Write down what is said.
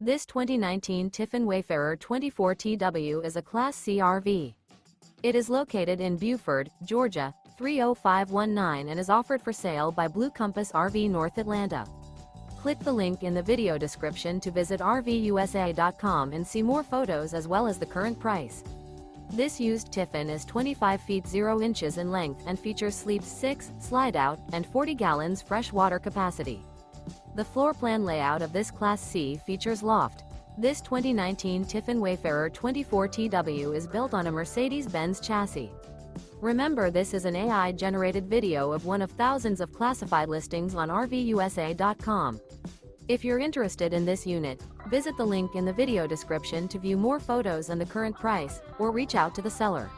This 2019 Tiffin Wayfarer 24tw is a Class C RV. It is located in Buford, Georgia, 30519 and is offered for sale by Blue Compass RV North Atlanta. Click the link in the video description to visit RVUSA.com and see more photos as well as the current price. This used Tiffin is 25 feet 0 inches in length and features sleeps 6, slide-out, and 40 gallons fresh water capacity. The floor plan layout of this Class C features loft. This 2019 Tiffin Wayfarer 24tw is built on a Mercedes-Benz chassis. Remember, this is an AI-generated video of one of thousands of classified listings on RVUSA.com. If you're interested in this unit, visit the link in the video description to view more photos and the current price, or reach out to the seller.